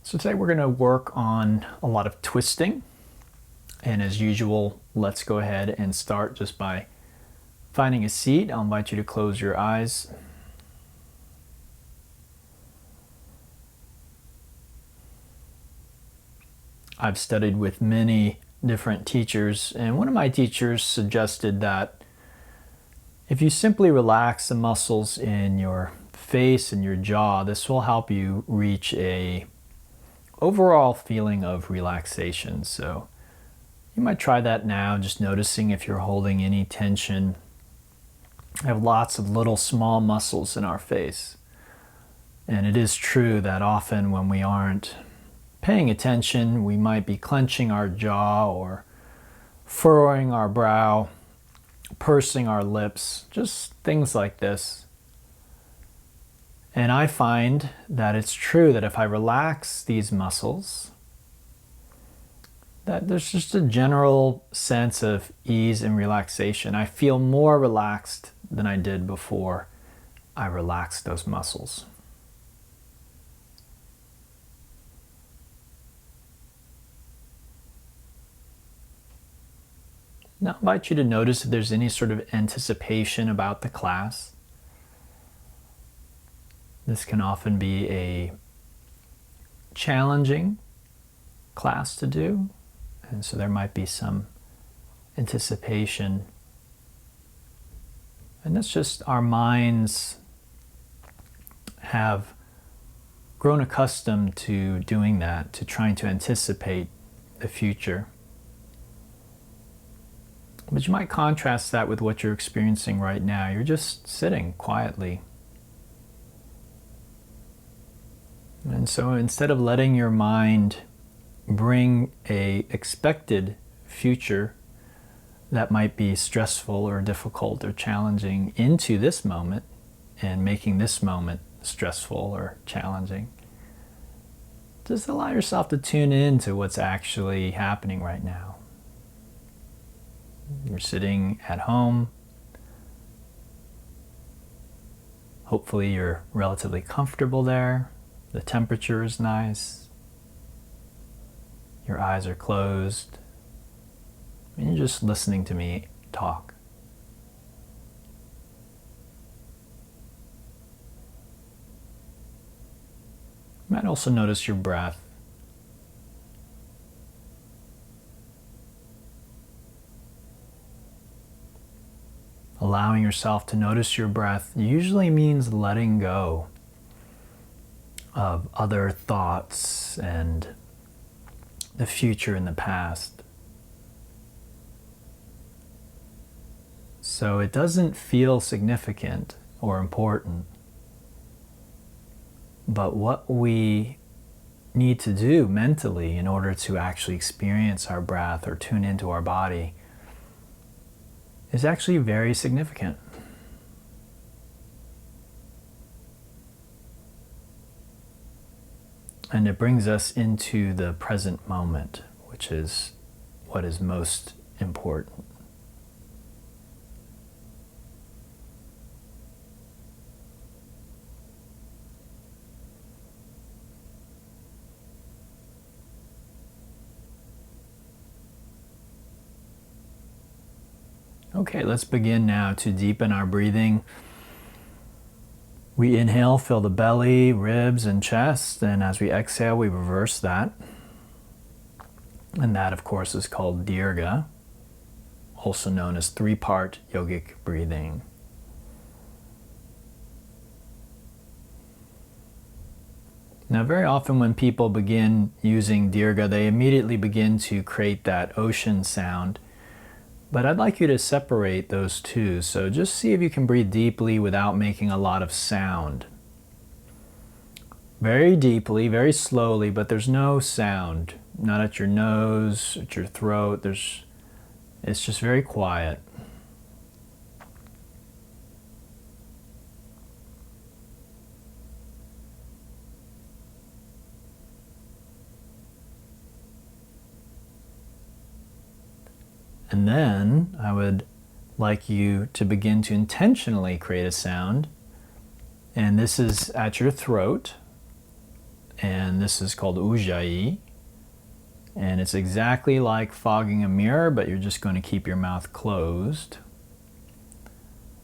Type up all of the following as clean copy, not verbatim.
So today we're going to work on a lot of twisting. And as usual, let's go ahead and start just by finding a seat. I'll invite you to close your eyes. I've studied with many different teachers, and one of my teachers suggested that if you simply relax the muscles in your face and your jaw, this will help you reach a overall feeling of relaxation. So you might try that now, just noticing if you're holding any tension. I have lots of little small muscles in our face. And it is true that often when we aren't paying attention, we might be clenching our jaw or furrowing our brow, pursing our lips, just things like this. And I find that it's true that if I relax these muscles, that there's just a general sense of ease and relaxation. I feel more relaxed than I did before I relaxed those muscles. Now I invite you to notice if there's any sort of anticipation about the class. This can often be a challenging class to do, and so there might be some anticipation. And that's just our minds have grown accustomed to doing that, to trying to anticipate the future. But you might contrast that with what you're experiencing right now. You're just sitting quietly. And so instead of letting your mind bring a expected future that might be stressful or difficult or challenging into this moment and making this moment stressful or challenging, just allow yourself to tune in to what's actually happening right now. You're sitting at home. Hopefully you're relatively comfortable there. The temperature is nice. Your eyes are closed. And you're just listening to me talk. You might also notice your breath. Allowing yourself to notice your breath usually means letting go of other thoughts and the future and the past. So it doesn't feel significant or important, but what we need to do mentally in order to actually experience our breath or tune into our body is actually very significant. And it brings us into the present moment, which is what is most important. Okay, let's begin now to deepen our breathing. We inhale, fill the belly, ribs, and chest, and as we exhale, we reverse that. And that, of course, is called Dirga, also known as three-part yogic breathing. Now, very often when people begin using Dirga, they immediately begin to create that ocean sound. But I'd like you to separate those two. So just see if you can breathe deeply without making a lot of sound. Very deeply, very slowly, but there's no sound. Not at your nose, at your throat. It's just very quiet. And then I would like you to begin to intentionally create a sound. And this is at your throat. and this is called Ujjayi. And it's exactly like fogging a mirror, but you're just going to keep your mouth closed.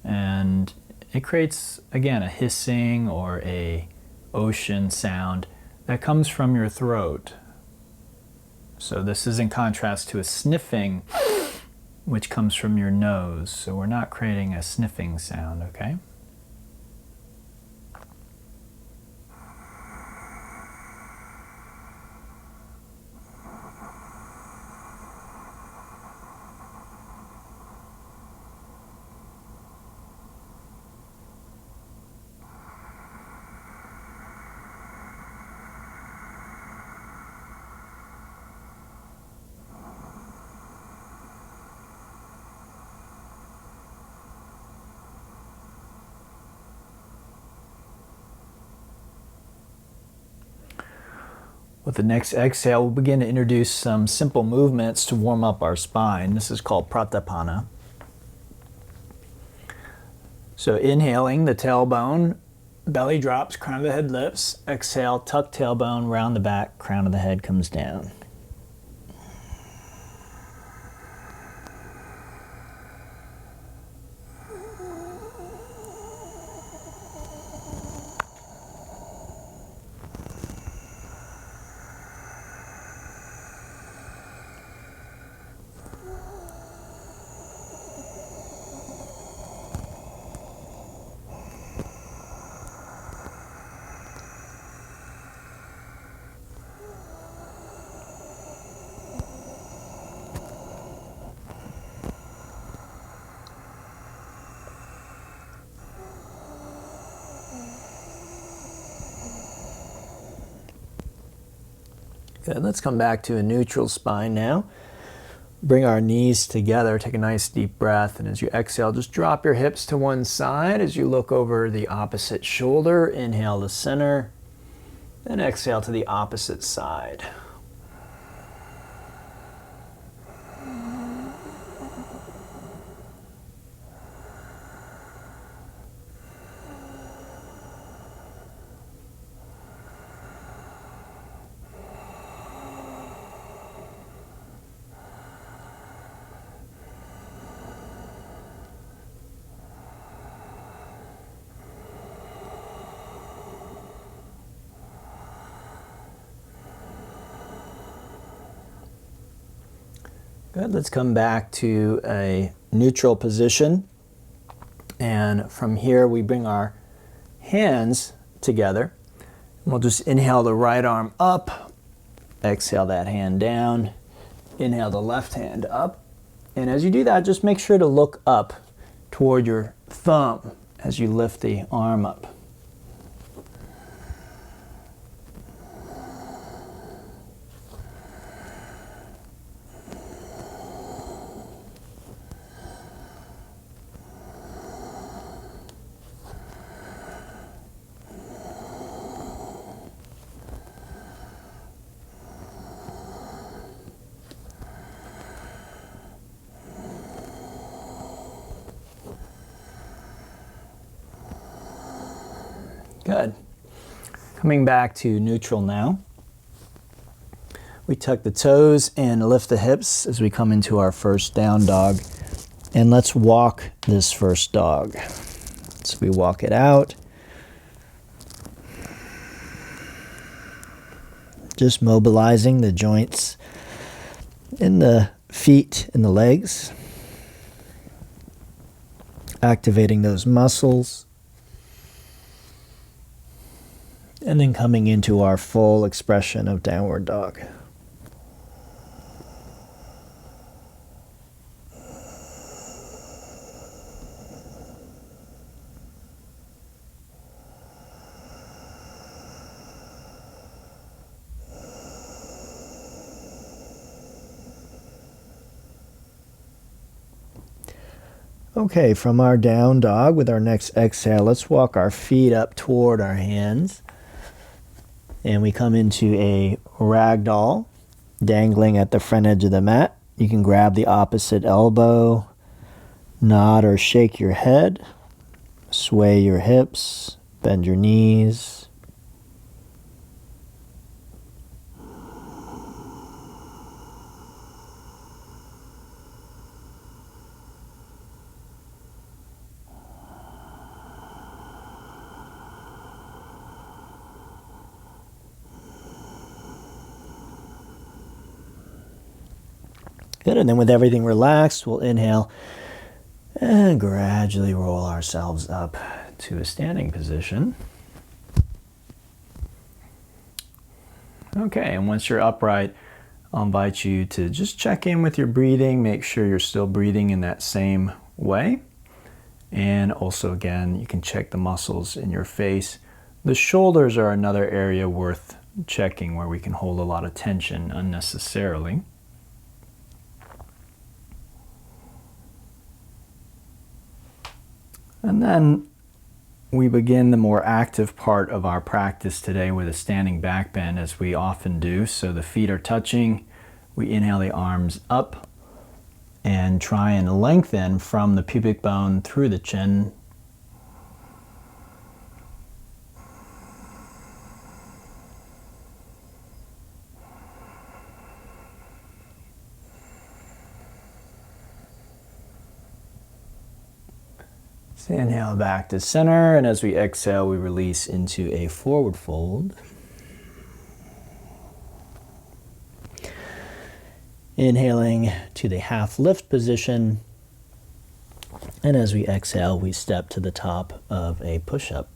And it creates, again, a hissing or a ocean sound that comes from your throat. So this is in contrast to a sniffing, which comes from your nose. So we're not creating a sniffing sound, okay? With the next exhale, we'll begin to introduce some simple movements to warm up our spine. This is called Pratyapana. So inhaling, the tailbone, belly drops, crown of the head lifts. Exhale, tuck tailbone, round the back, crown of the head comes down. Good, let's come back to a neutral spine now. Bring our knees together, take a nice deep breath, and as you exhale, just drop your hips to one side as you look over the opposite shoulder. Inhale to center, then exhale to the opposite side. Good, let's come back to a neutral position. And from here, we bring our hands together. We'll just inhale the right arm up, exhale that hand down, inhale the left hand up. And as you do that, just make sure to look up toward your thumb as you lift the arm up. Good. Coming back to neutral now. We tuck the toes and lift the hips as we come into our first down dog. And let's walk this first dog. So we walk it out. Just mobilizing the joints in the feet and the legs. Activating those muscles. And then coming into our full expression of downward dog. Okay, from our down dog with our next exhale, let's walk our feet up toward our hands. And we come into a ragdoll, dangling at the front edge of the mat. You can grab the opposite elbow, nod or shake your head, sway your hips, bend your knees. Good, and then with everything relaxed, we'll inhale and gradually roll ourselves up to a standing position. Okay, and once you're upright, I'll invite you to just check in with your breathing, make sure you're still breathing in that same way. And also, again, you can check the muscles in your face. The shoulders are another area worth checking where we can hold a lot of tension unnecessarily. And then we begin the more active part of our practice today with a standing back bend, as we often do. So the feet are touching. We inhale the arms up and try and lengthen from the pubic bone through the chin. Inhale back to center, and as we exhale, we release into a forward fold. Inhaling to the half lift position, and as we exhale, we step to the top of a push-up.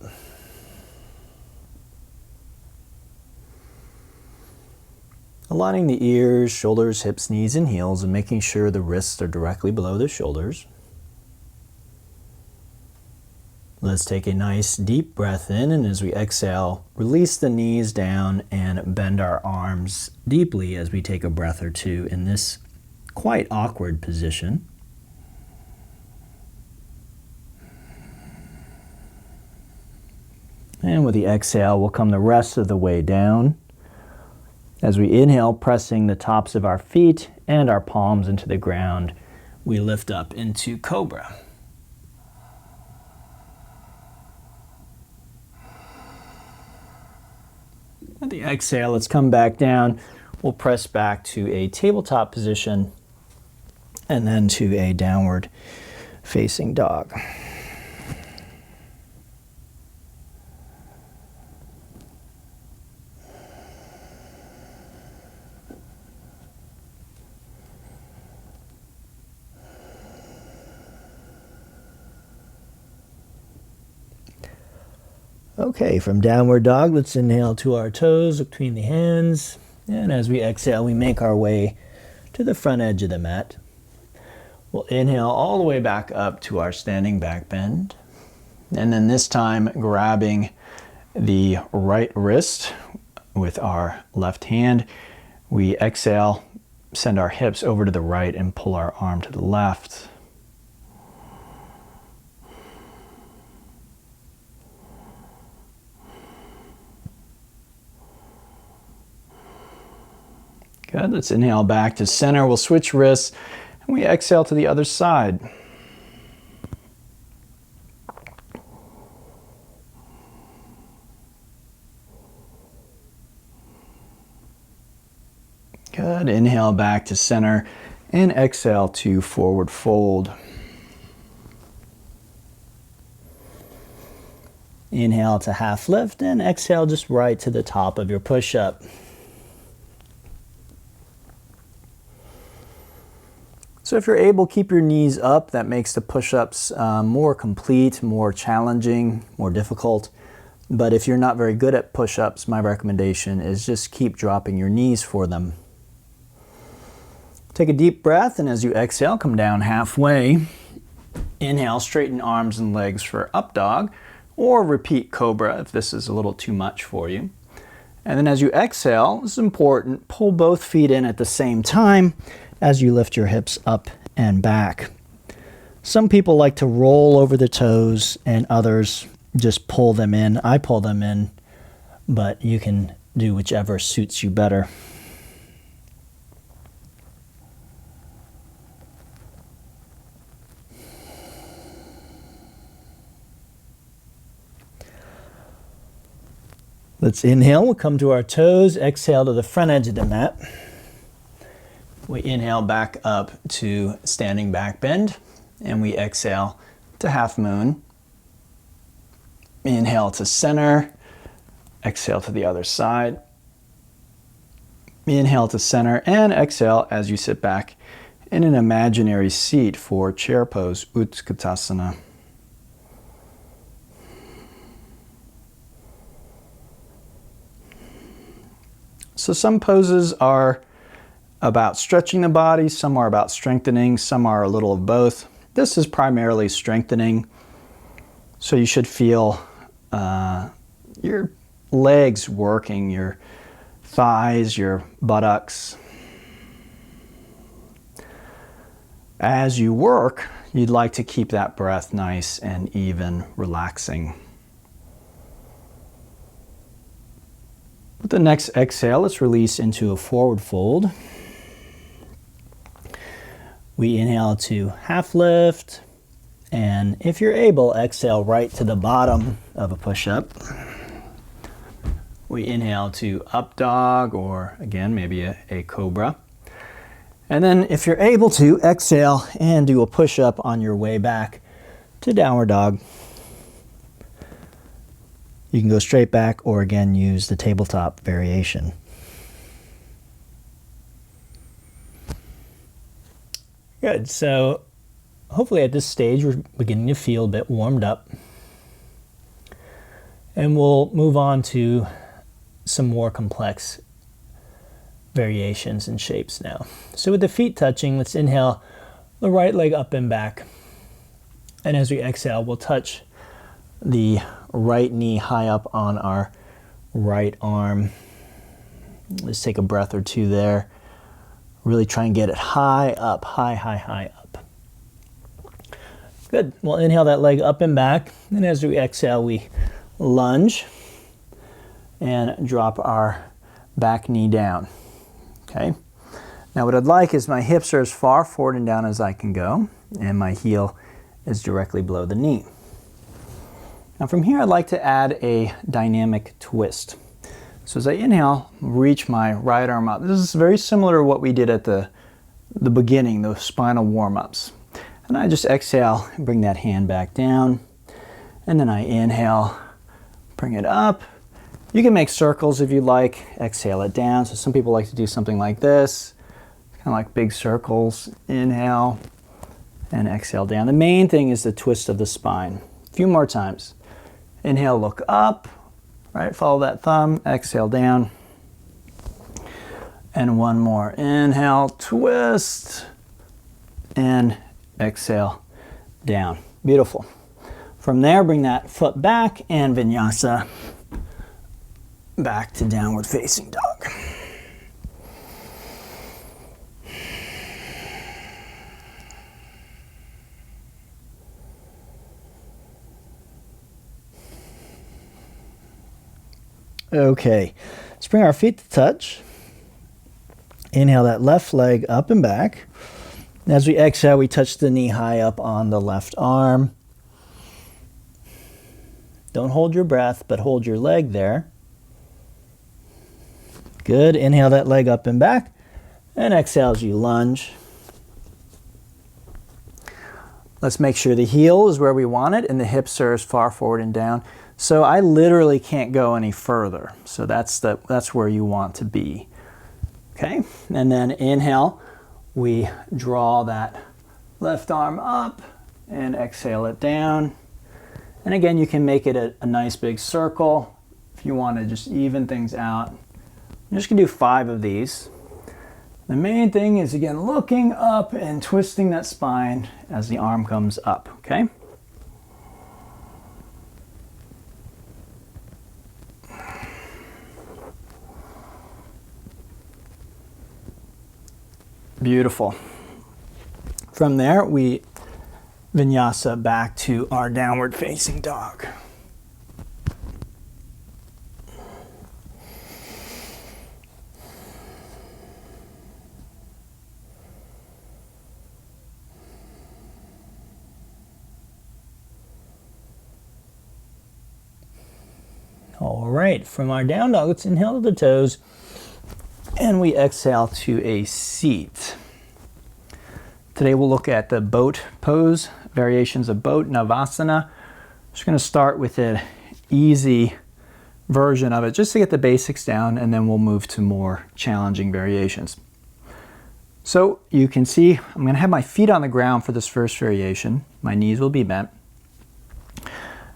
Aligning the ears, shoulders, hips, knees, and heels, and making sure the wrists are directly below the shoulders. Let's take a nice deep breath in, and as we exhale, release the knees down and bend our arms deeply as we take a breath or two in this quite awkward position. And with the exhale, we'll come the rest of the way down. As we inhale, pressing the tops of our feet and our palms into the ground, we lift up into Cobra. At the exhale, let's come back down. We'll press back to a tabletop position and then to a downward facing dog. Okay, from downward dog, let's inhale to our toes between the hands. And as we exhale, we make our way to the front edge of the mat. We'll inhale all the way back up to our standing back bend. And then this time, grabbing the right wrist with our left hand, we exhale, send our hips over to the right and pull our arm to the left. Good, let's inhale back to center. We'll switch wrists and we exhale to the other side. Good, inhale back to center and exhale to forward fold. Inhale to half lift and exhale just right to the top of your push-up. So if you're able, keep your knees up. That makes the push-ups more complete, more challenging, more difficult. But if you're not very good at push-ups, my recommendation is just keep dropping your knees for them. Take a deep breath, and as you exhale, come down halfway. Inhale, straighten arms and legs for up dog, or repeat cobra if this is a little too much for you. And then as you exhale, this is important, pull both feet in at the same time as you lift your hips up and back. Some people like to roll over the toes and others just pull them in. I pull them in, but you can do whichever suits you better. Let's inhale, we'll come to our toes, exhale to the front edge of the mat. We inhale back up to standing back bend, and we exhale to half moon. Inhale to center, exhale to the other side. Inhale to center and exhale as you sit back in an imaginary seat for chair pose, Utkatasana. So some poses are about stretching the body, some are about strengthening, some are a little of both. This is primarily strengthening, so you should feel your legs working, your thighs, your buttocks. As you work, you'd like to keep that breath nice and even, relaxing. With the next exhale, let's release into a forward fold. We inhale to half lift, and if you're able, exhale right to the bottom of a push-up. We inhale to up dog, or again, maybe a cobra. And then if you're able to, exhale and do a push-up on your way back to downward dog. You can go straight back, or again, use the tabletop variation. Good, so hopefully at this stage we're beginning to feel a bit warmed up. And we'll move on to some more complex variations and shapes now. So with the feet touching, let's inhale the right leg up and back. And as we exhale, we'll touch the right knee high up on our right arm. Let's take a breath or two there. Really try and get it high up, high up. Good. We'll inhale that leg up and back. And as we exhale, we lunge and drop our back knee down. Okay. Now what I'd like is my hips are as far forward and down as I can go, and my heel is directly below the knee. Now from here, I'd like to add a dynamic twist. So as I inhale, reach my right arm up. This is very similar to what we did at the beginning, those spinal warm-ups. And I just exhale and bring that hand back down. And then I inhale, bring it up. You can make circles if you like, exhale it down. So some people like to do something like this, kind of like big circles. Inhale and exhale down. The main thing is the twist of the spine. A few more times. Inhale, look up, right? Follow that thumb, exhale down. And one more. Inhale, twist, and exhale down. Beautiful. From there, bring that foot back and vinyasa back to downward facing dog. Okay, let's bring our feet to touch. Inhale that left leg up and back. As we exhale, we touch the knee high up on the left arm. Don't hold your breath, but hold your leg there. Good. Inhale that leg up and back, and exhale as you lunge. Let's make sure the heel is where we want it and the hips are as far forward and down. So I literally can't go any further. So that's where you want to be. Okay, and then inhale, we draw that left arm up and exhale it down. And again, you can make it a nice big circle if you want to just even things out. I'm just gonna do 5 of these. The main thing is, again, looking up and twisting that spine as the arm comes up, okay? Beautiful. From there, we vinyasa back to our downward facing dog. All right, from our down dog, let's inhale to the toes, and we exhale to a seat. Today we'll look at the boat pose, variations of boat, Navasana. I'm just gonna start with an easy version of it, just to get the basics down, and then we'll move to more challenging variations. So you can see I'm going to have my feet on the ground for this first variation. My knees will be bent.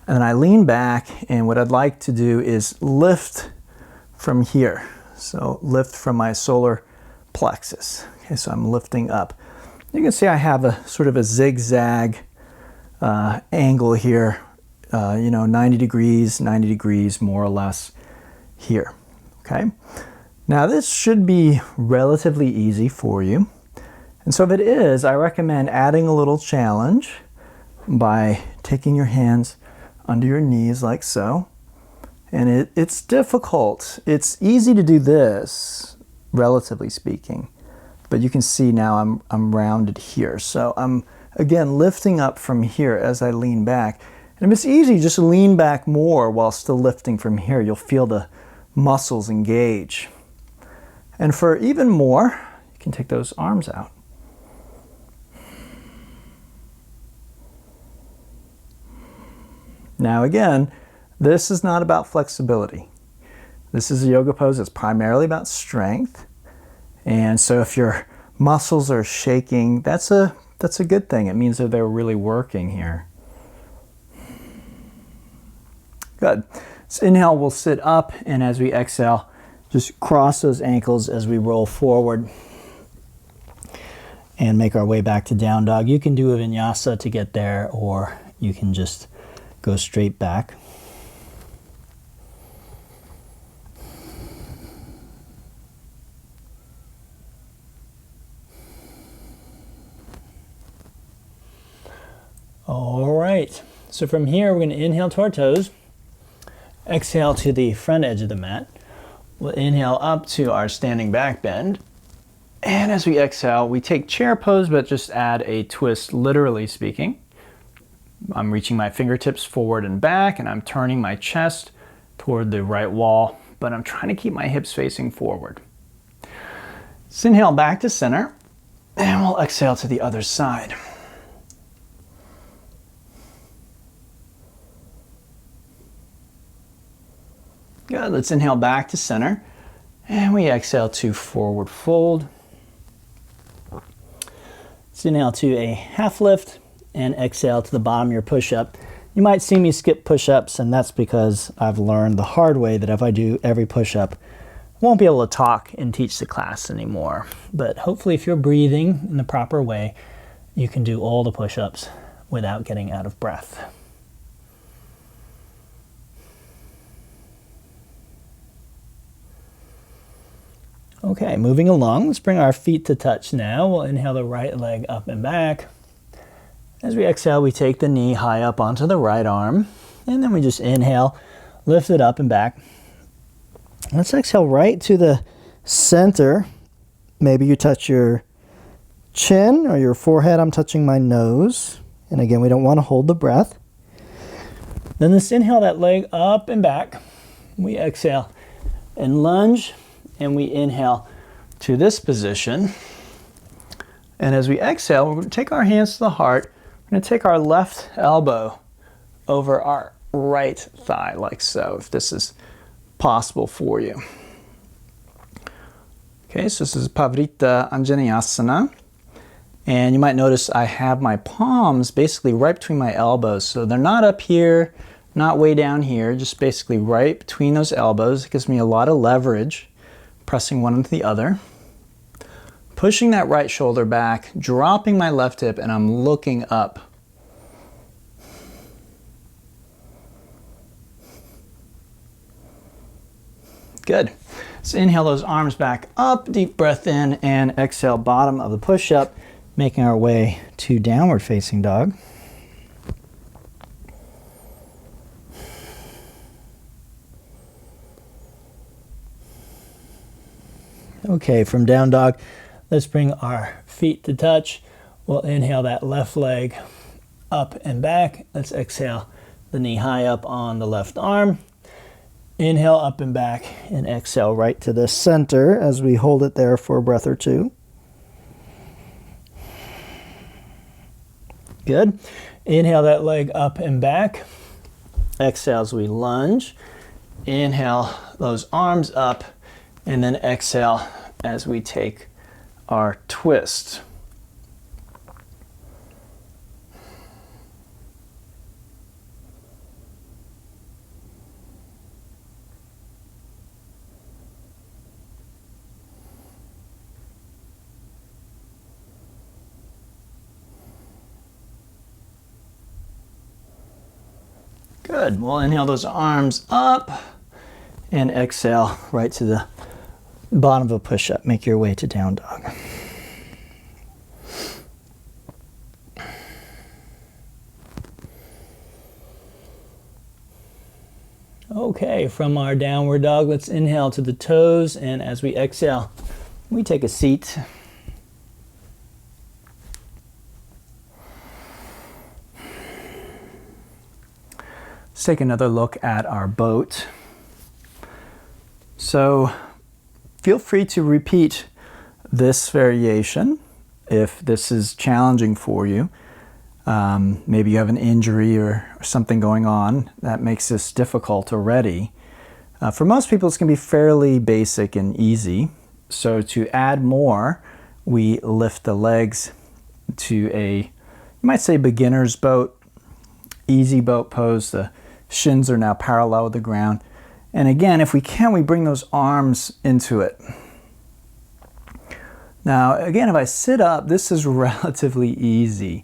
And then I lean back, and what I'd like to do is lift from here. So lift from my solar plexus. Okay, so I'm lifting up. You can see I have a sort of a zigzag angle here, 90 degrees more or less here. Okay. Now this should be relatively easy for you. And so if it is, I recommend adding a little challenge by taking your hands under your knees like so. And it's difficult. It's easy to do this, relatively speaking. But you can see now I'm rounded here. So I'm, again, lifting up from here as I lean back. And if it's easy, just lean back more while still lifting from here. You'll feel the muscles engage. And for even more, you can take those arms out. Now again, this is not about flexibility. This is a yoga pose that's primarily about strength. And so if your muscles are shaking, that's a good thing. It means that they're really working here. Good. So inhale, we'll sit up, and as we exhale, just cross those ankles as we roll forward and make our way back to down dog. You can do a vinyasa to get there, or you can just go straight back. All right, so from here we're going to inhale to our toes, exhale to the front edge of the mat. We'll inhale up to our standing back bend, and as we exhale we take chair pose but just add a twist, literally speaking. I'm reaching my fingertips forward and back, and I'm turning my chest toward the right wall, but I'm trying to keep my hips facing forward. Let's inhale back to center, and we'll exhale to the other side. Good, let's inhale back to center, and we exhale to forward fold. Let's inhale to a half lift, and exhale to the bottom of your push-up. You might see me skip push-ups, and that's because I've learned the hard way that if I do every push-up, I won't be able to talk and teach the class anymore. But hopefully if you're breathing in the proper way, you can do all the push-ups without getting out of breath. Okay, moving along, let's bring our feet to touch now. We'll inhale the right leg up and back. As we exhale, we take the knee high up onto the right arm, and then we just inhale, lift it up and back. Let's exhale right to the center. Maybe you touch your chin or your forehead. I'm touching my nose. And again, we don't want to hold the breath. Then let's inhale that leg up and back. We exhale and lunge, and we inhale to this position. And as we exhale, we're going to take our hands to the heart. We're going to take our left elbow over our right thigh, like so, if this is possible for you. Okay, so this is Pavrita Anjaneyasana. And you might notice I have my palms basically right between my elbows. So they're not up here, not way down here, just basically right between those elbows. It gives me a lot of leverage, pressing one into the other. Pushing that right shoulder back, dropping my left hip, and I'm looking up. Good. So inhale those arms back up, deep breath in, and exhale, bottom of the push-up, making our way to downward facing dog. Okay, from down dog, let's bring our feet to touch. We'll inhale that left leg up and back. Let's exhale the knee high up on the left arm. Inhale up and back, and exhale right to the center as we hold it there for a breath or two. Good. Inhale that leg up and back. Exhale as we lunge. Inhale those arms up, and then exhale as we take our twist. Good. We'll inhale those arms up and exhale right to the bottom of a push-up. Make your way to down dog. Okay, from our downward dog, let's inhale to the toes, and as we exhale, we take a seat. Let's take another look at our boat. So feel free to repeat this variation if this is challenging for you. Maybe you have an injury or something going on that makes this difficult already. For most people, it's going to be fairly basic and easy. So to add more, we lift the legs to a, you might say, beginner's boat, easy boat pose. The shins are now parallel with the ground. And again, if we can, we bring those arms into it. Now, again, if I sit up, this is relatively easy.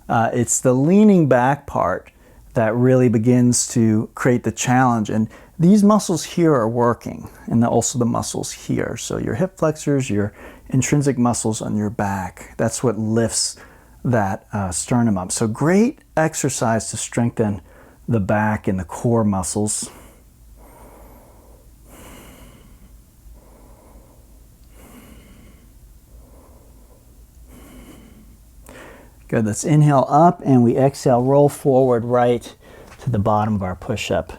It's the leaning back part that really begins to create the challenge. And these muscles here are working, and also the muscles here. So your hip flexors, your intrinsic muscles on your back, that's what lifts that sternum up. So great exercise to strengthen the back and the core muscles. Good, let's inhale up and we exhale, roll forward right to the bottom of our push-up.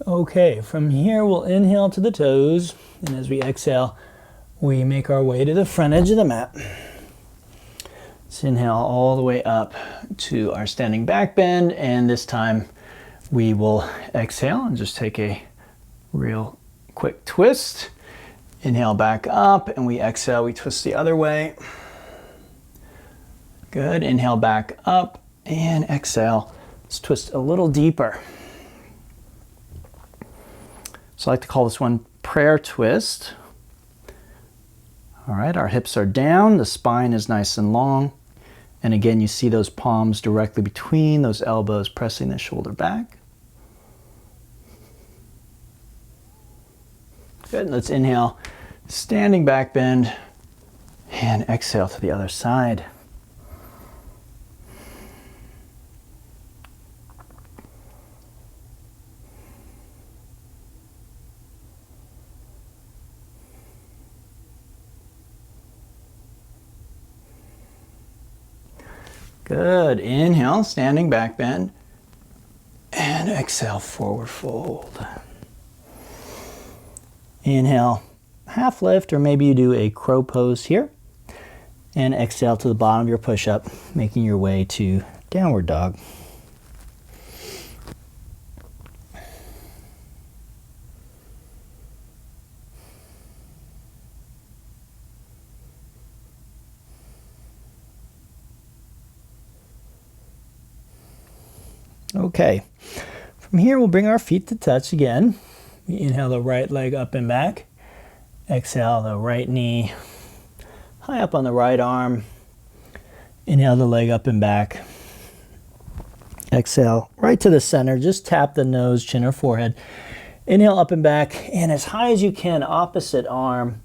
Okay, from here we'll inhale to the toes, and as we exhale, we make our way to the front edge of the mat. Let's inhale all the way up to our standing back bend, and this time we will exhale and just take a real quick twist. Inhale back up, and we exhale, we twist the other way. Good, inhale back up, and exhale. Let's twist a little deeper. So I like to call this one prayer twist. All right, our hips are down, the spine is nice and long. And again, you see those palms directly between those elbows, pressing the shoulder back. Good, let's inhale, standing back bend, and exhale to the other side. Good. Inhale, standing back bend, and exhale, forward fold. Inhale, half lift, or maybe you do a crow pose here, and exhale to the bottom of your push-up, making your way to downward dog. Okay, from here we'll bring our feet to touch again. We inhale the right leg up and back. Exhale the right knee high up on the right arm. Inhale the leg up and back. Exhale right to the center. Just tap the nose, chin, or forehead. Inhale up and back, and as high as you can, opposite arm.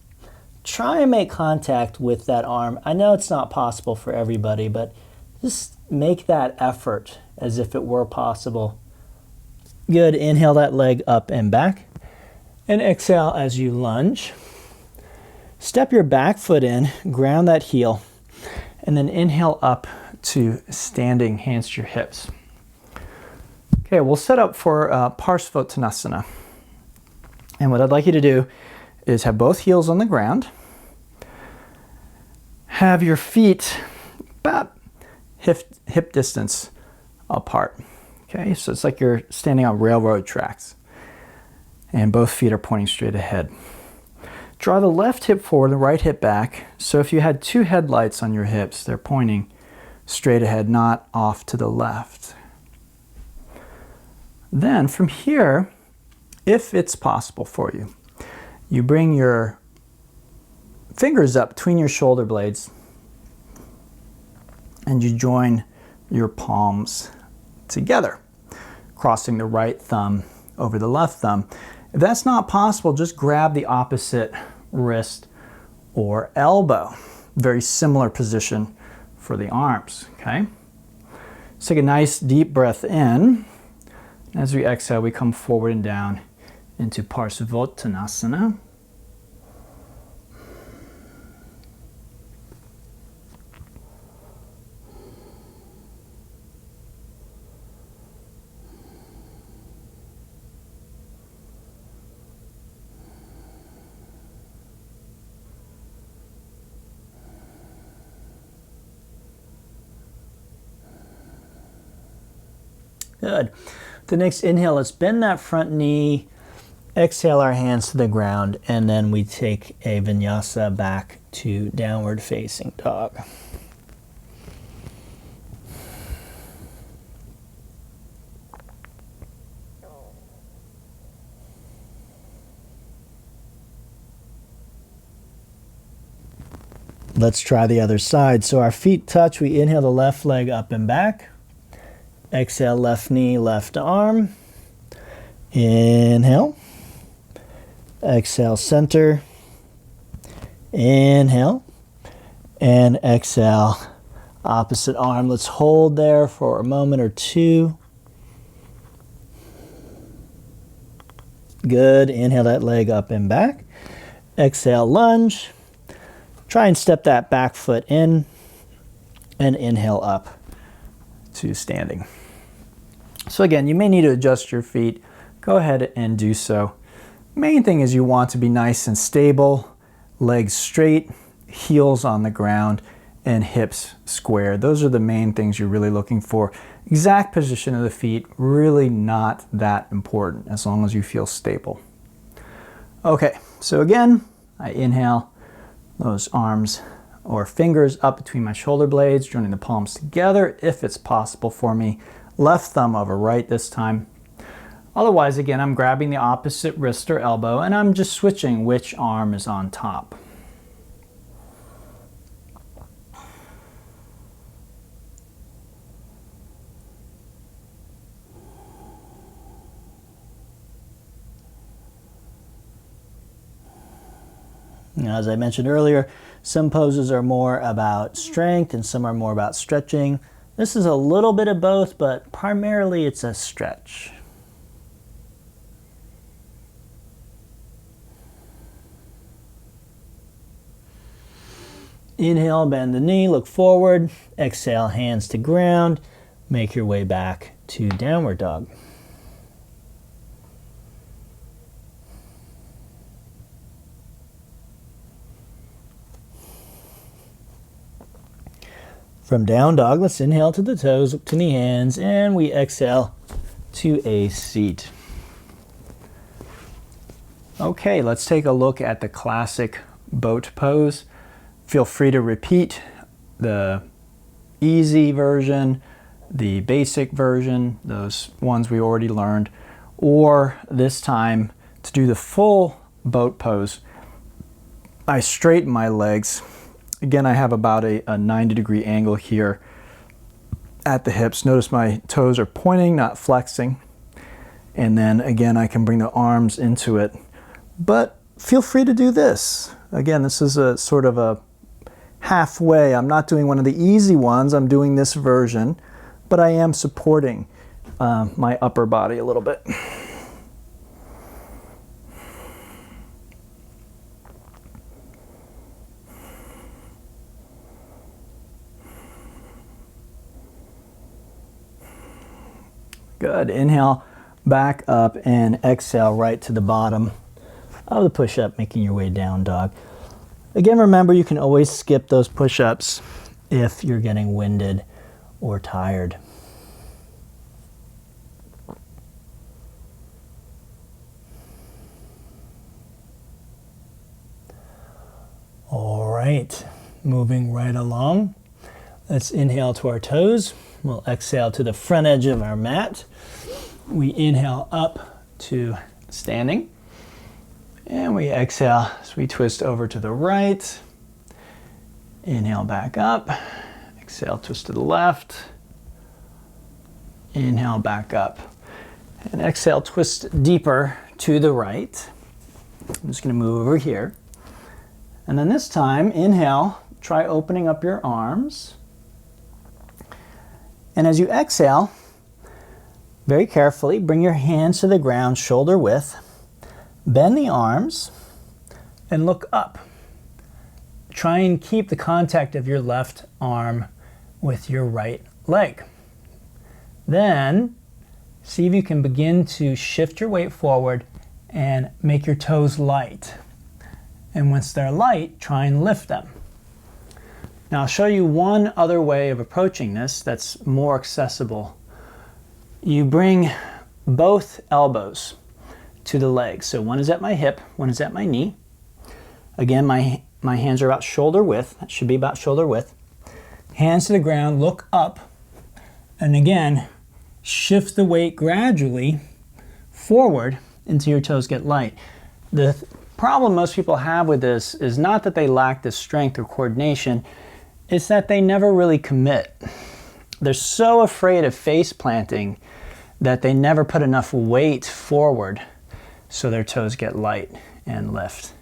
Try and make contact with that arm. I know it's not possible for everybody, but just make that effort as if it were possible. Good. Inhale that leg up and back. And exhale as you lunge. Step your back foot in, ground that heel, and then inhale up to standing, hands to your hips. Okay, we'll set up for Parsvottanasana. And what I'd like you to do is have both heels on the ground. have your feet about hip distance apart. Okay, so it's like you're standing on railroad tracks and both feet are pointing straight ahead. Draw the left hip forward, the right hip back. So if you had two headlights on your hips, they're pointing straight ahead, not off to the left. Then from here, if it's possible for you, you bring your fingers up between your shoulder blades and you join your palms together, crossing the right thumb over the left thumb. If that's not possible, just grab the opposite wrist or elbow. Very similar position for the arms, okay? Let's take a nice deep breath in. As we exhale, we come forward and down into Parsvottanasana. Good. The next inhale, let's bend that front knee, exhale our hands to the ground, and then we take a vinyasa back to downward facing dog. Let's try the other side. So our feet touch, we inhale the left leg up and back. Exhale, left knee, left arm. Inhale. Exhale, center. Inhale. And exhale, opposite arm. Let's hold there for a moment or two. Good. Inhale that leg up and back. Exhale, lunge. Try and step that back foot in. And inhale up to standing. So again, you may need to adjust your feet. Go ahead and do so. Main thing is you want to be nice and stable, legs straight, heels on the ground, and hips square. Those are the main things you're really looking for. Exact position of the feet, really not that important as long as you feel stable. Okay, so again, I inhale, those arms or fingers up between my shoulder blades, joining the palms together if it's possible for me. Left thumb over right this time. Otherwise, again, I'm grabbing the opposite wrist or elbow and I'm just switching which arm is on top. Now, as I mentioned earlier, some poses are more about strength and some are more about stretching. This is a little bit of both, but primarily it's a stretch. Inhale, bend the knee, look forward. Exhale, hands to ground. Make your way back to downward dog. From down dog, let's inhale to the toes, to knee hands, and we exhale to a seat. Okay, let's take a look at the classic boat pose. Feel free to repeat the easy version, the basic version, those ones we already learned, or this time to do the full boat pose, I straighten my legs. Again, I have about a 90-degree angle here at the hips. Notice my toes are pointing, not flexing. And then again, I can bring the arms into it. But feel free to do this. Again, this is a sort of a halfway. I'm not doing one of the easy ones. I'm doing this version, but I am supporting my upper body a little bit. Good. Inhale, back up, and exhale right to the bottom of the push-up, making your way down dog. Again, remember you can always skip those push-ups if you're getting winded or tired. All right, moving right along. Let's inhale to our toes. We'll exhale to the front edge of our mat. We inhale up to standing. And we exhale as we twist over to the right. Inhale back up. Exhale, twist to the left. Inhale back up. And exhale, twist deeper to the right. I'm just going to move over here. And then this time, inhale, try opening up your arms. And as you exhale, very carefully, bring your hands to the ground, shoulder width. Bend the arms and look up. Try and keep the contact of your left arm with your right leg. Then, see if you can begin to shift your weight forward and make your toes light. And once they're light, try and lift them. Now I'll show you one other way of approaching this that's more accessible. You bring both elbows to the legs. So one is at my hip, one is at my knee. Again, my hands are about shoulder width. That should be about shoulder width. Hands to the ground, look up. And again, shift the weight gradually forward until your toes get light. The problem most people have with this is not that they lack the strength or coordination, it's that they never really commit. They're so afraid of face planting that they never put enough weight forward so their toes get light and lift.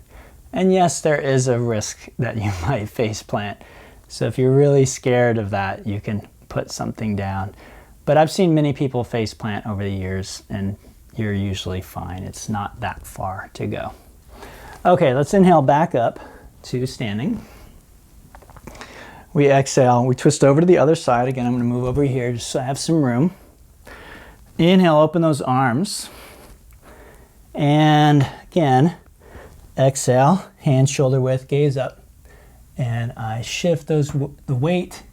And yes, there is a risk that you might face plant. So if you're really scared of that, you can put something down. But I've seen many people face plant over the years and you're usually fine. It's not that far to go. Okay, let's inhale back up to standing. We exhale, we twist over to the other side. Again, I'm going to move over here just so I have some room. Inhale, open those arms. And again, exhale, hands shoulder width, gaze up. And I shift the weight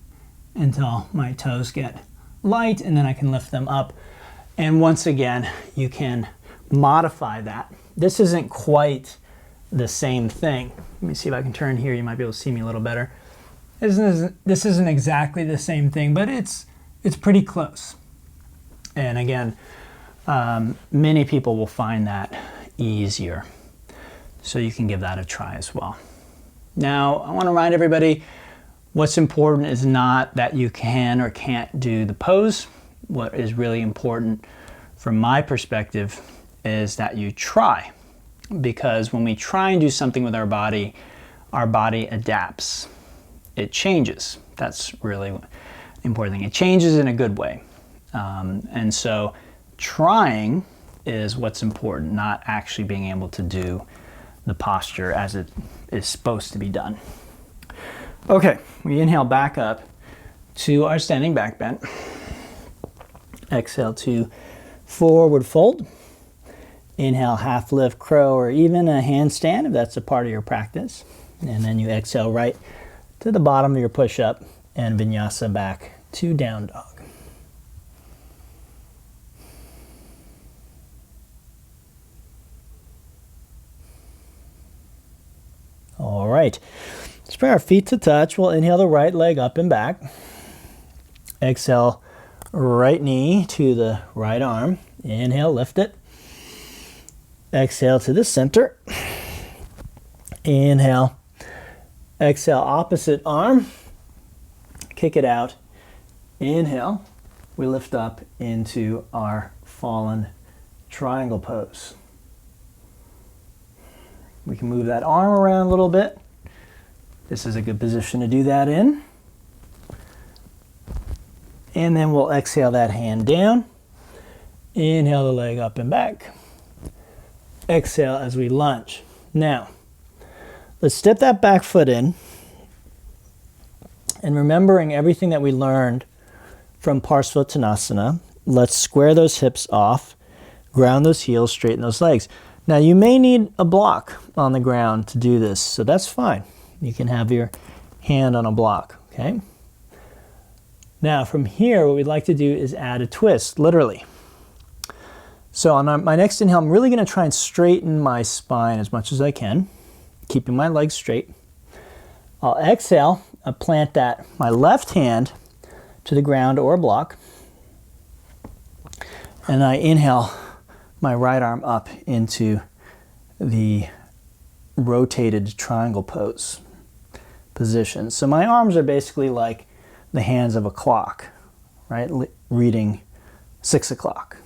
until my toes get light, and then I can lift them up. And once again, you can modify that. This isn't quite the same thing. Let me see if I can turn here. You might be able to see me a little better. This isn't exactly the same thing, but it's pretty close. And again, many people will find that easier. So you can give that a try as well. Now, I want to remind everybody, what's important is not that you can or can't do the pose. What is really important from my perspective is that you try. Because when we try and do something with our body adapts. It changes. That's really the important thing. It changes in a good way. And so trying is what's important, not actually being able to do the posture as it is supposed to be done. Okay, we inhale back up to our standing back bend. Exhale to forward fold. Inhale, half lift, crow, or even a handstand if that's a part of your practice. And then you exhale right to the bottom of your push-up and vinyasa back to down dog. All right, let's bring our feet to touch. We'll inhale the right leg up and back. Exhale, right knee to the right arm. Inhale, lift it. Exhale to the center. Inhale. Exhale, opposite arm. Kick it out. Inhale. We lift up into our fallen triangle pose. We can move that arm around a little bit. This is a good position to do that in. And then we'll exhale that hand down. Inhale the leg up and back. Exhale as we lunge. Now, let's step that back foot in. And remembering everything that we learned from Parsvottanasana, let's square those hips off, ground those heels, straighten those legs. Now you may need a block on the ground to do this, so that's fine. You can have your hand on a block, okay? Now from here, what we'd like to do is add a twist, literally. So on my next inhale, I'm really gonna try and straighten my spine as much as I can, keeping my legs straight. I'll exhale, I'll plant my left hand to the ground or a block, and I inhale my right arm up into the rotated triangle pose position. So my arms are basically like the hands of a clock, right? Reading 6 o'clock.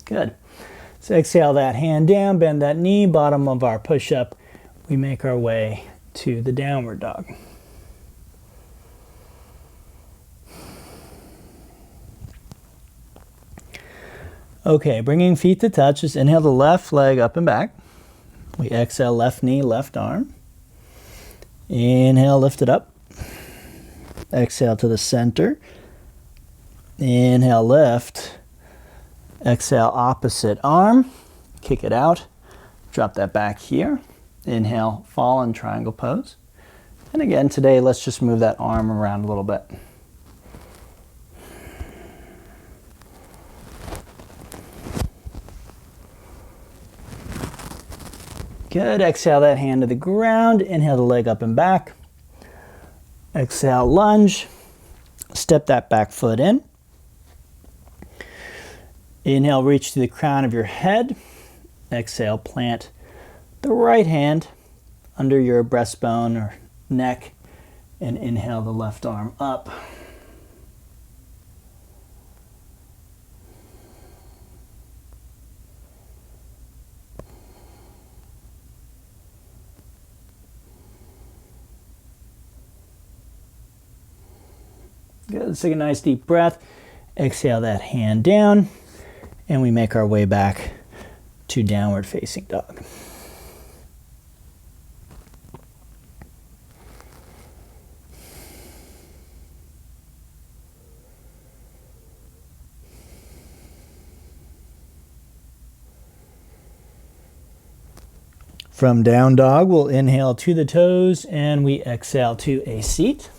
Good. So exhale that hand down, bend that knee, bottom of our push-up. We make our way to the downward dog. Okay, bringing feet to touch, just inhale the left leg up and back. We exhale left knee, left arm. Inhale, lift it up. Exhale to the center. Inhale, lift. Exhale, opposite arm. Kick it out. Drop that back here. Inhale, fallen triangle pose. And again, today, let's just move that arm around a little bit. Good. Exhale that hand to the ground. Inhale the leg up and back. Exhale, lunge. Step that back foot in. Inhale, reach to the crown of your head. Exhale, plant the right hand under your breastbone or neck, and inhale the left arm up. Good. Let's take a nice deep breath. Exhale that hand down, and we make our way back to downward facing dog. From down dog, we'll inhale to the toes and we exhale to a seat.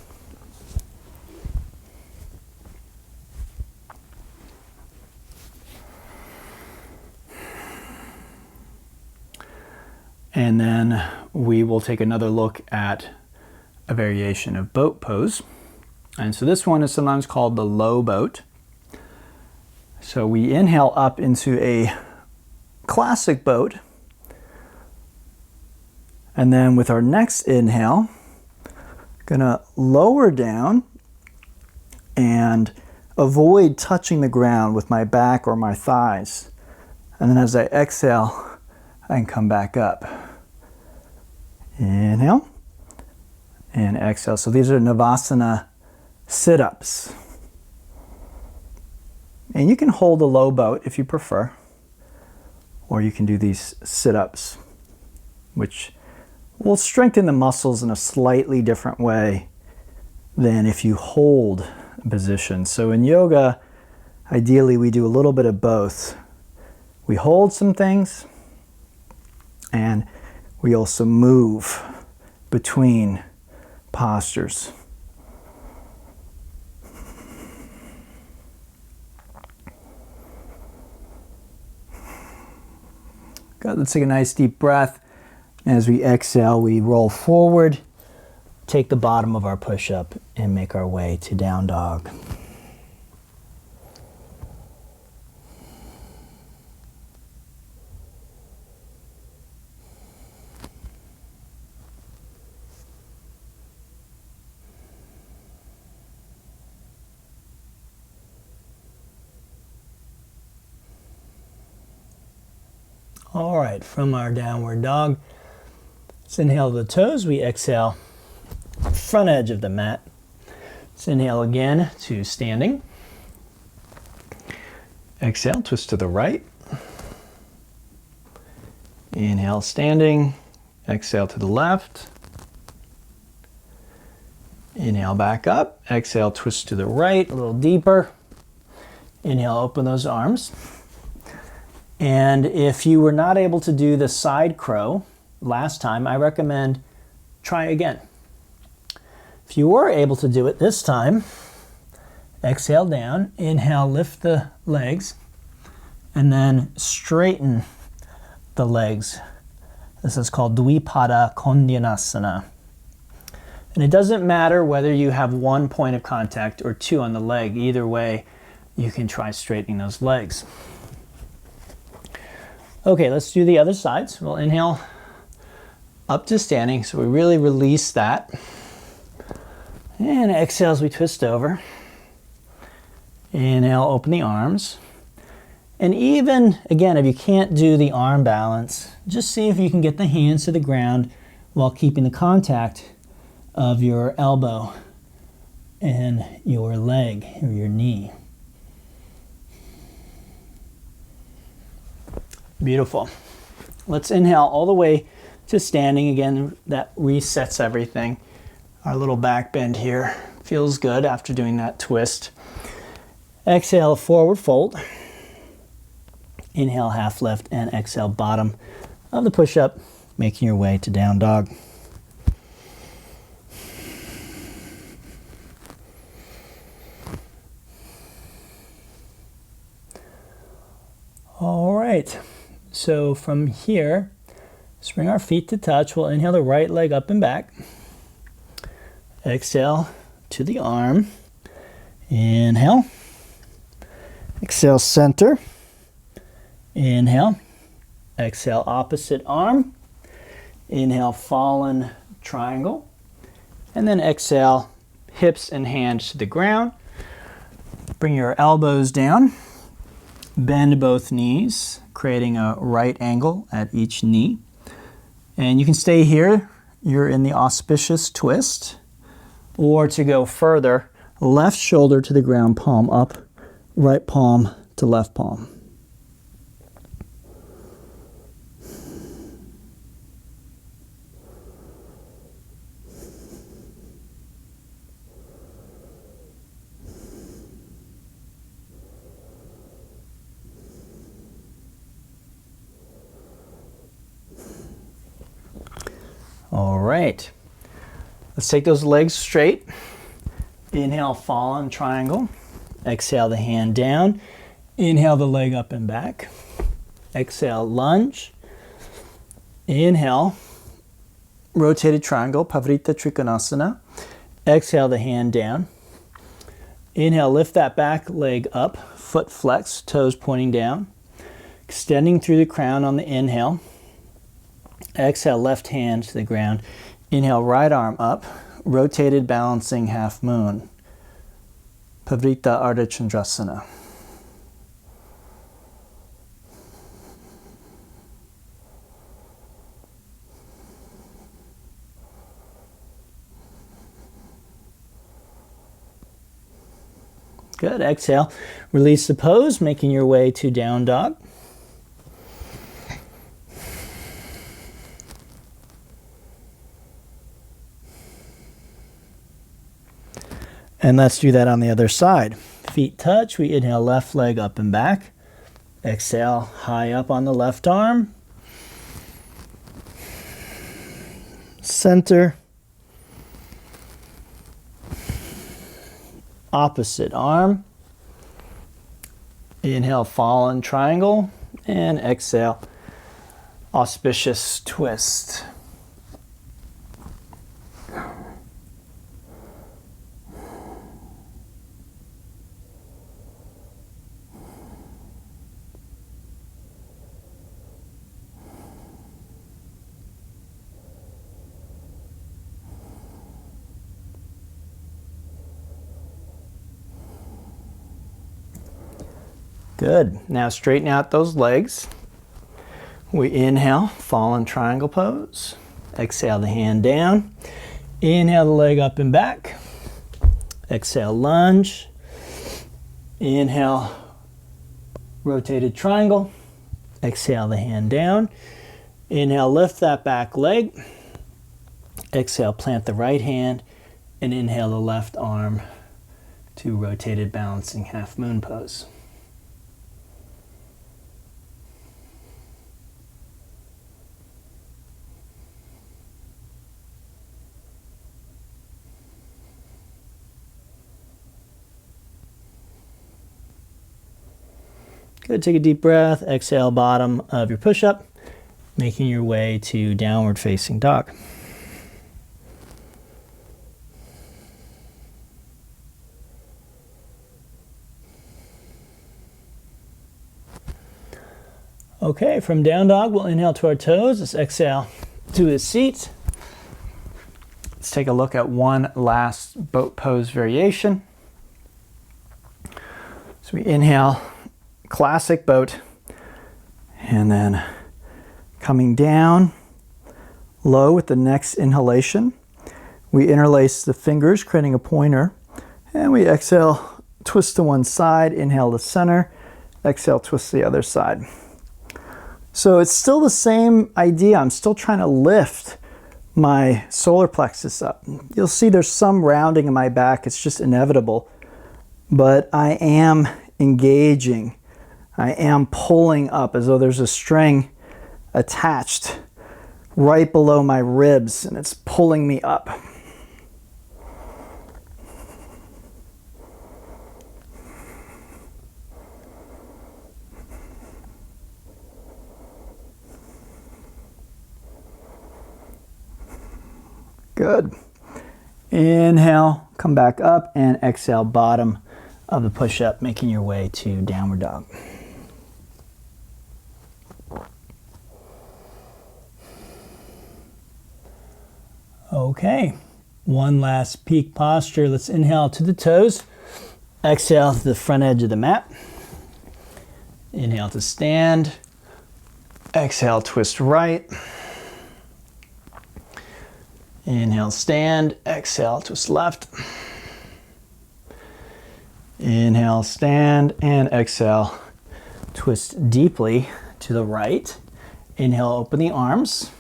And then we will take another look at a variation of boat pose. And so this one is sometimes called the low boat. So we inhale up into a classic boat. And then with our next inhale, gonna lower down and avoid touching the ground with my back or my thighs. And then as I exhale, I can come back up. Inhale and exhale. So these are Navasana sit-ups. And you can hold a low boat if you prefer, or you can do these sit-ups, which will strengthen the muscles in a slightly different way than if you hold a position. So in yoga, ideally we do a little bit of both. We hold some things, and we also move between postures. Good. Let's take a nice deep breath. As we exhale, we roll forward, take the bottom of our push-up, and make our way to down dog. All right, from our downward dog, let's inhale the toes. We exhale front edge of the mat. Let's inhale again to standing. Exhale, twist to the right. Inhale, standing. Exhale to the left. Inhale back up. Exhale, twist to the right, a little deeper. Inhale, open those arms. And if you were not able to do the side crow last time, I recommend try again. If you were able to do it this time, exhale down, inhale, lift the legs, and then straighten the legs. This is called Dvipada Kondyanasana. And it doesn't matter whether you have one point of contact or two on the leg. Either way, you can try straightening those legs. Okay, let's do the other sides. We'll inhale up to standing, so we really release that. And exhale as we twist over. Inhale, open the arms. And even, again, if you can't do the arm balance, just see if you can get the hands to the ground while keeping the contact of your elbow and your leg or your knee. Beautiful. Let's inhale all the way to standing again. That resets everything. Our little back bend here feels good after doing that twist. Exhale, forward fold. Inhale, half lift, and exhale, bottom of the push-up, making your way to down dog. All right, so from here, let's bring our feet to touch. We'll inhale the right leg up and back. Exhale to the arm. Inhale. Exhale, center. Inhale. Exhale, opposite arm. Inhale, fallen triangle. And then exhale, hips and hands to the ground. Bring your elbows down. Bend both knees, creating a right angle at each knee. And you can stay here. You're in the auspicious twist. Or to go further, left shoulder to the ground, palm up, right palm to left palm. All right, let's take those legs straight. Inhale, fallen triangle. Exhale the hand down. Inhale the leg up and back. Exhale, lunge. Inhale, rotated triangle, Pavarita Trikonasana. Exhale the hand down. Inhale, lift that back leg up, foot flex, toes pointing down. Extending through the crown on the inhale. Exhale, left hand to the ground. Inhale, right arm up, rotated balancing half moon. Pavarita Ardha Chandrasana. Good. Exhale. Release the pose, making your way to down dog. And let's do that on the other side. Feet touch. We inhale, left leg up and back. Exhale, high up on the left arm. Center. Opposite arm. Inhale, fallen triangle. And exhale, auspicious twist. Good. Now straighten out those legs. We inhale, fallen triangle pose. Exhale the hand down. Inhale the leg up and back. Exhale, lunge. Inhale, rotated triangle. Exhale the hand down. Inhale, lift that back leg. Exhale, plant the right hand and inhale the left arm to rotated balancing half moon pose. Good, take a deep breath, exhale bottom of your push-up, making your way to downward facing dog. Okay, from down dog, we'll inhale to our toes. Let's exhale to a seat. Let's take a look at one last boat pose variation. So we inhale, classic boat, and then coming down low with the next inhalation. We interlace the fingers, creating a pointer, and we exhale, twist to one side, inhale to center, exhale, twist to the other side. So it's still the same idea. I'm still trying to lift my solar plexus up. You'll see there's some rounding in my back. It's just inevitable. But I am engaging. I am pulling up as though there's a string attached right below my ribs, and it's pulling me up. Good. Inhale, come back up, and exhale, bottom of the push-up, making your way to downward dog. Okay, one last peak posture. Let's inhale to the toes, exhale to the front edge of the mat. Inhale to stand, exhale, twist right. Inhale, stand, exhale, twist left. Inhale, stand, and exhale, twist deeply to the right. Inhale, open the arms.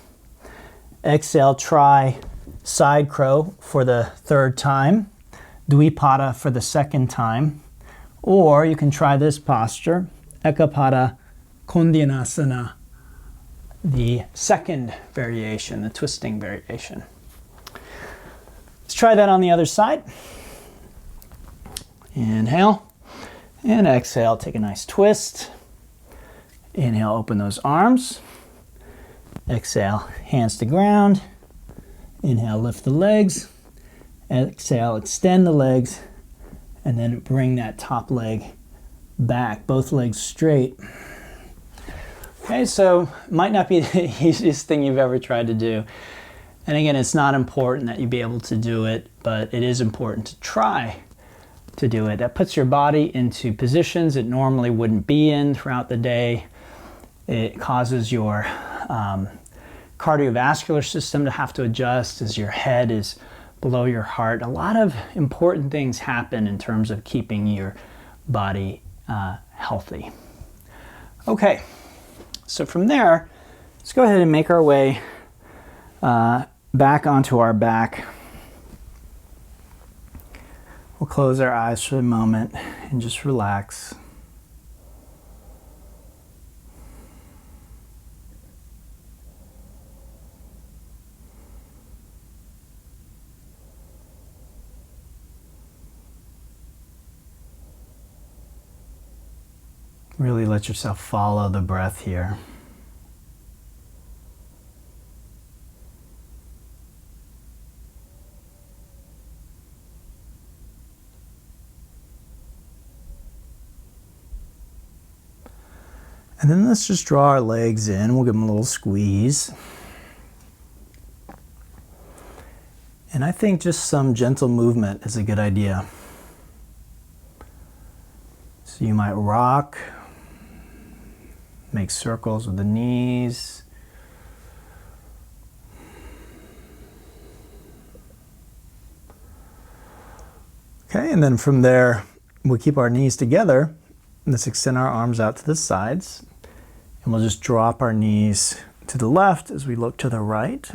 Exhale, try side crow for the third time, Dvipada for the second time, or you can try this posture, Ekapada Kondyanasana, the second variation, the twisting variation. Let's try that on the other side. Inhale and exhale, take a nice twist. Inhale, open those arms. Exhale, hands to ground. Inhale, lift the legs. Exhale, extend the legs. And then bring that top leg back, both legs straight. Okay, so might not be the easiest thing you've ever tried to do. And again, it's not important that you be able to do it, but it is important to try to do it. That puts your body into positions it normally wouldn't be in throughout the day. It causes your cardiovascular system to have to adjust as your head is below your heart. A lot of important things happen in terms of keeping your body healthy. Okay, so from there, let's go ahead and make our way back onto our back. We'll close our eyes for a moment and just relax. Really let yourself follow the breath here. And then let's just draw our legs in. We'll give them a little squeeze. And I think just some gentle movement is a good idea. So you might rock, make circles with the knees. Okay, and then from there, we'll keep our knees together. Let's extend our arms out to the sides. And we'll just drop our knees to the left as we look to the right.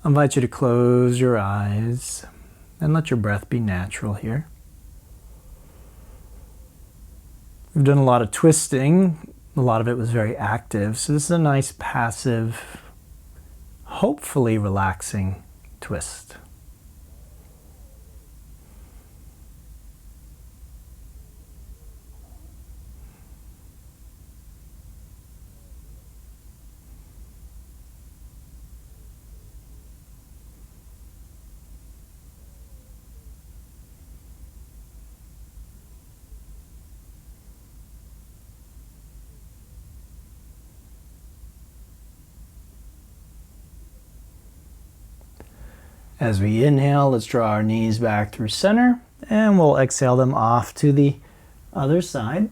I invite you to close your eyes and let your breath be natural here. We've done a lot of twisting. A lot of it was very active. So this is a nice passive, hopefully relaxing twist. As we inhale, let's draw our knees back through center, and we'll exhale them off to the other side.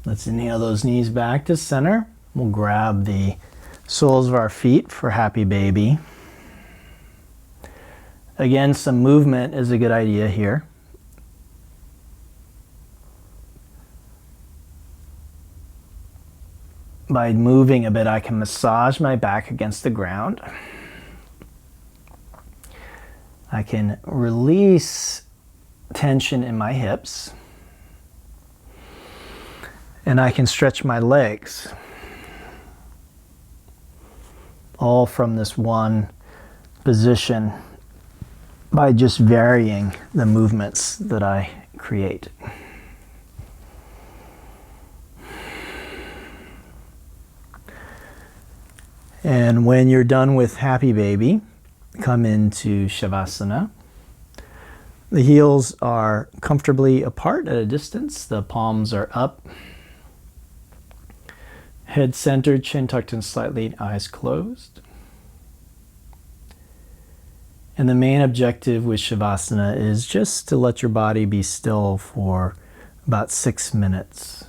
Let's inhale those knees back to center. We'll grab the soles of our feet for happy baby. Again, some movement is a good idea here. By moving a bit, I can massage my back against the ground. I can release tension in my hips. And I can stretch my legs, all from this one position by just varying the movements that I create. And when you're done with happy baby, come into Shavasana. The heels are comfortably apart at a distance. The palms are up. Head centered, chin tucked in slightly, eyes closed. And the main objective with Shavasana is just to let your body be still for about 6 minutes.